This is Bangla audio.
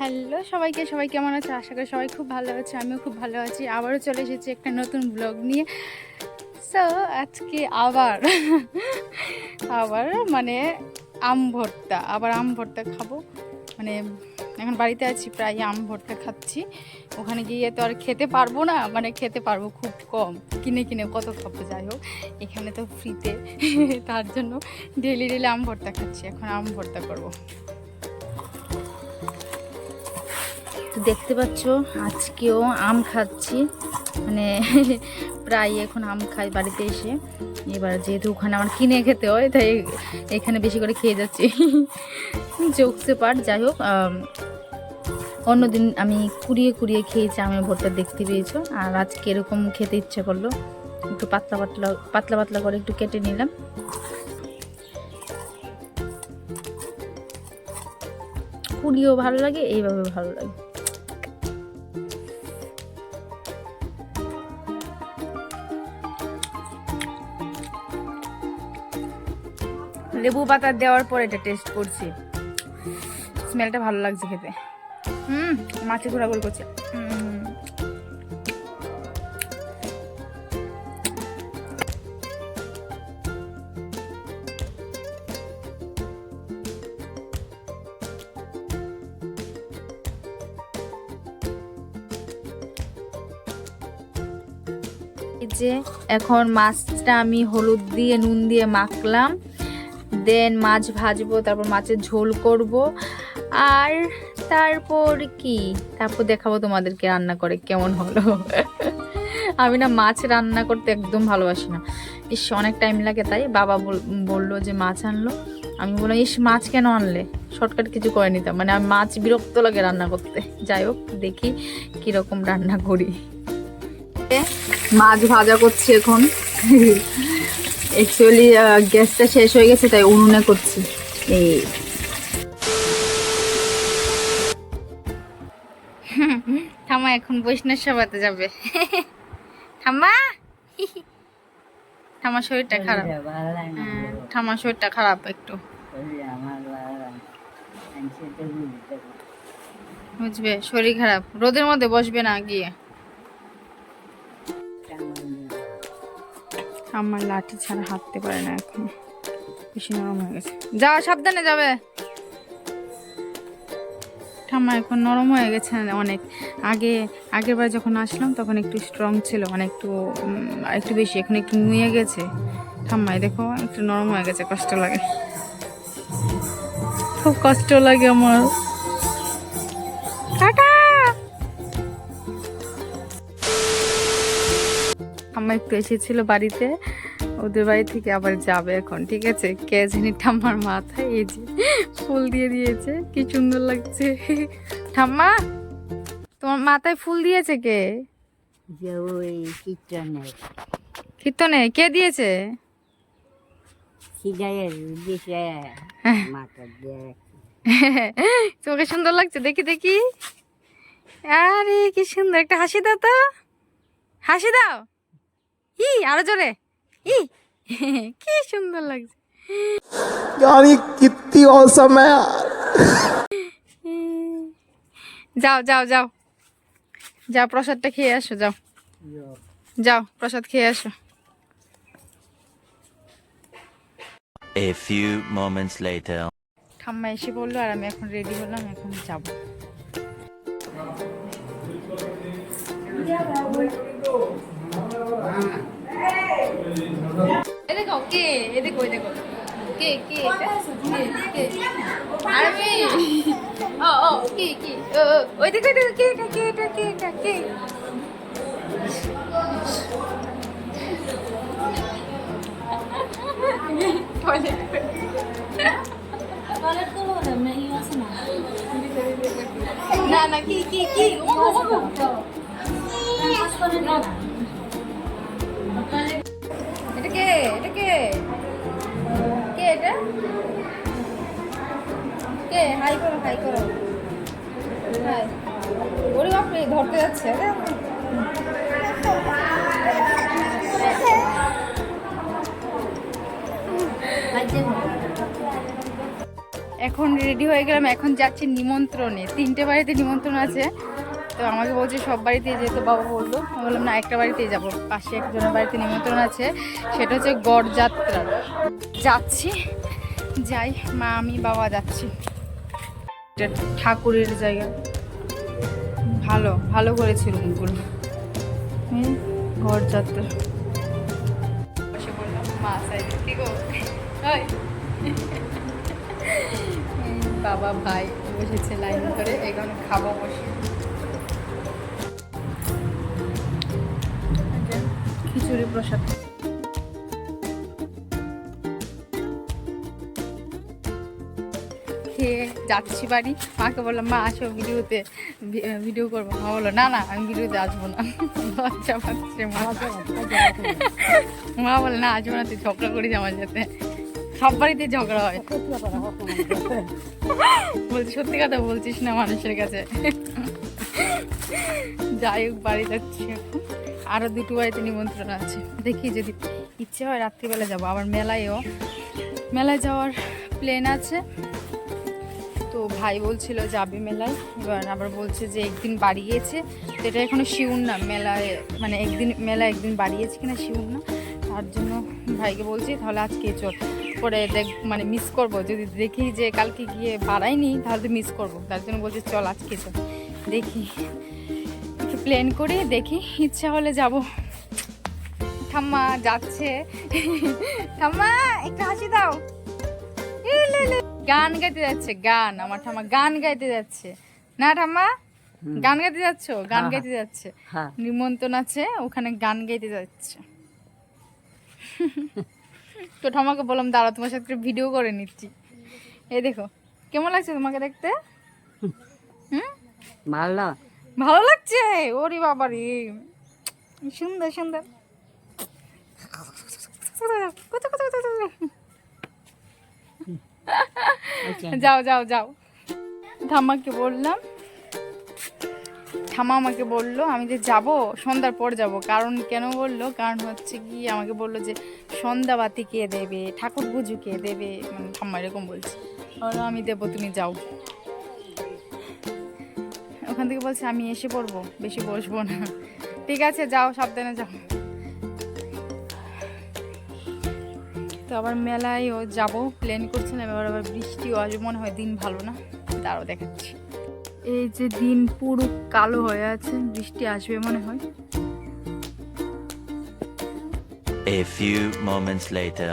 হ্যালো সবাইকে, সবাই কেমন আছে? আশা করি সবাই খুব ভালো আছে, আমিও খুব ভালো আছি। আবারও চলে এসেছি একটা নতুন ব্লগ নিয়ে। সো আজকে আবার আবার মানে আম ভর্তা, আম ভর্তা খাবো। মানে এখন বাড়িতে আছি, প্রায় আম ভর্তা খাচ্ছি। ওখানে গিয়ে তো আর খেতে পারবো না, মানে খেতে পারবো খুব কম, কিনে কিনে কত খাবো। যাই হোক, এখানে তো ফ্রিতে তার জন্য ডেলি ডেলি আম ভর্তা খাচ্ছি। এখন আম ভর্তা করবো। তো দেখতে পাচ্ছ আজকেও আম খাচ্ছি, মানে প্রায় এখন আম খাই বাড়িতে এসে। এবার যেহেতু ওখানে আমার কিনে খেতে হয়, তাই এখানে বেশি করে খেয়ে যাচ্ছি। জোকসে পার, যাই হোক, অন্যদিন আমি কুড়িয়ে কুড়িয়ে খেয়েছি আমের ভর্তা, দেখতে পেয়েছো। আর আজকে এরকম খেতে ইচ্ছে করলো, একটু পাতলা পাতলা পাতলা পাতলা করে একটু কেটে নিলাম। কুড়িয়েও ভালো লাগে, এইভাবে ভালো লাগে। লেবু পাতা দেওয়ার পর এটা টেস্ট করছি, স্মেলটা ভালো লাগছে খেতে। মাছে ঘোরাঘুরি করছে। এই যে এখন মাছটা আমি হলুদ দিয়ে নুন দিয়ে মাখলাম, দেন মাছ ভাজবো, তারপর মাছের ঝোল করব। আর তারপর দেখাবো তোমাদেরকে রান্না করে কেমন হলো। আমি না মাছ রান্না করতে একদম ভালোবাসি না, অনেক টাইম লাগে। তাই বাবা বললো যে মাছ আনলো, আমি বললাম মাছ কেন আনলে, শর্টকাট কিছু করে নিতাম। মানে আমি মাছ বিরক্ত লাগে রান্না করতে। যাই হোক, দেখি কিরকম রান্না করি। মাছ ভাজা করছি এখন। অ্যাকচুয়ালি গ্যাসটা শেষ হয়ে গেছে, তাই উনুনে করছি। এই ঠাম্মা এখন বৈষ্ণব সভাতে যাবে। ঠাম্মার শরীরটা খারাপ। ঠাম্মার শরীরটা খারাপ একটু, বুঝবে, শরীর খারাপ। রোদের মধ্যে বসবে না গিয়ে। আমার লাঠি ছাড়া হাঁটতে পারে না, এখন বেশি নরম হয়ে গেছে। যাও, সাবধানে যাবে। ঠাম্মা এখন নরম হয়ে গেছে অনেক। আগের বার যখন আসলাম তখন একটু স্ট্রং ছিল, মানে একটু বেশি। এখন একটু নুয়ে গেছে ঠাম্মাই, দেখো একটু নরম হয়ে গেছে। কষ্ট লাগে, খুব কষ্ট লাগে আমার। টাটা। ঠাম্মা একটু এসেছিল বাড়িতে, ওদের বাড়ি থেকে আবার যাবে এখন। ঠিক আছে, কে জানি ঠাম্মার মাথায় এই যে ফুল দিয়ে দিয়েছে, কি সুন্দর লাগছে। ঠাম্মা, তোমার মাথায় ফুল দিয়েছে কে? কীর্তনে কে দিয়েছে? তোমাকে সুন্দর লাগছে, দেখি দেখি। আরে কি সুন্দর, একটা হাসি দাও তো, হাসি দাও। আরো জোরে। কি সুন্দর লাগছে। कितनी औसम है यार। যাও যাও যাও যাও, প্রসাদটা খেয়ে আসো। যাও যাও, প্রসাদ খেয়ে আসো। A few moments later. ঠাম্মা এসে বললো, আর আমি এখন রেডি হলাম, এখন যাবো। দেখো কে, দেখো দেখো কে কে কে আরবি। ও কি কি, ওই দেখো কে এটা, কে এটা, কে এটা, কে? না না, কি কি কি, এটা কে, এটা কে, কে এটা, কে? হাই করো, হাই করো, হাই। ওরে বাপরে, ধরতে যাচ্ছে। এখন রেডি হয়ে গেলাম, এখন যাচ্ছি নিমন্ত্রণে। 3টে বাড়িতে নিমন্ত্রণ আছে, তো আমাকে বলছে সব বাড়িতেই যেতে বাবা বললো। আমি বললাম না, একটা বাড়িতেই যাবো, পাশে একজনের বাড়িতে নিমন্ত্রণ আছে, সেটা হচ্ছে গড় যাত্রা। যাচ্ছি, যাই, মা আমি বাবা যাচ্ছি। এটা ঠাকুরের জায়গা, ভালো ভালো করেছে রুমগুলো। গড় যাত্রা বসে বললাম মা সাইড ঠিক বাবা ভাই বসেছে লাইন করে, এখন খাবো বসে। খিচুড়ি প্রসাদ খেয়ে যাচ্ছি বাড়ি। মাকে বললাম মা আসো ভিডিওতে, ভিডিও করবো। মা বললো না না আমি ভিডিওতে আসবো না, লজ্জা পাচ্ছে মা। মা বলে না আসবো না, তুই ঝগড়া করিস আমার সাথে, সব বাড়িতে ঝগড়া হয়। বলছি সত্যি কথা বলছিস না মানুষের কাছে। যাই হোক বাড়ি যাচ্ছি এখন, আরও 2টো বাড়িতে নিমন্ত্রণ আছে। দেখি যদি ইচ্ছে হয় রাত্রিবেলা যাবো। আবার মেলায় যাওয়ার প্ল্যান আছে। তো ভাই বলছিল যাবে মেলায়, এবার আবার বলছে যে একদিন বাড়িয়েছে, তো এটা এখনো শিউর না মেলায়, মানে একদিন বাড়িয়েছে কিনা শিউর না। তার জন্য ভাইকে বলছি তাহলে আজকে চল, পরে মানে মিস করব, যদি দেখি যে কালকে গিয়ে বাড়াইনি তাহলে তো মিস করবো। তার জন্য বলছি চল আজকে চল, দেখি একটু প্ল্যান করি, দেখি ইচ্ছা হলে যাব। ঠাম্মা যাচ্ছে, ঠাম্মা একটু হাসি দাও। গান গাইতে যাচ্ছে, গান, আমার ঠাম্মা গান গাইতে যাচ্ছে না। ঠাম্মা গান গাইতে যাচ্ছ? গান গাইতে যাচ্ছে, নিমন্ত্রণ আছে ওখানে, গান গাইতে যাচ্ছে। তো ঠাম্মাকে বললাম দাঁড়া তোমার সাথে ভিডিও করে নিচ্ছি। এই দেখো কেমন লাগছে তোমাকে দেখতে? ভালো লাগছে? ওরে বাবা রে, সুন্দর সুন্দর। যাও যাও যাও। ঠাম্মাকে বললাম, ঠাম্মা আমাকে বললো আমি যে যাব সন্ধ্যার পর যাব। কারণ কেন বললো, কারণ হচ্ছে কি আমাকে বললো যে সন্ধ্যা বাতি কে দেবে, ঠাকুর পুজো কে দেবে, মানে ঠাম্মা এরকম বলছে। আমি দেবো, তুমি যাও। ওখান থেকে বলছে আমি এসে পড়বো, বেশি বসবো না। ঠিক আছে যাও, সাবধানে যাও। তো আবার মেলায়ও যাবো প্ল্যান করছিলাম, এবার আবার বৃষ্টিও আসবে মনে হয়, দিন ভালো না। তারও দেখাচ্ছি, এই যে দিন পুরো কালো হয়ে আছে, বৃষ্টি আসবে মনে হয়। A few moments later.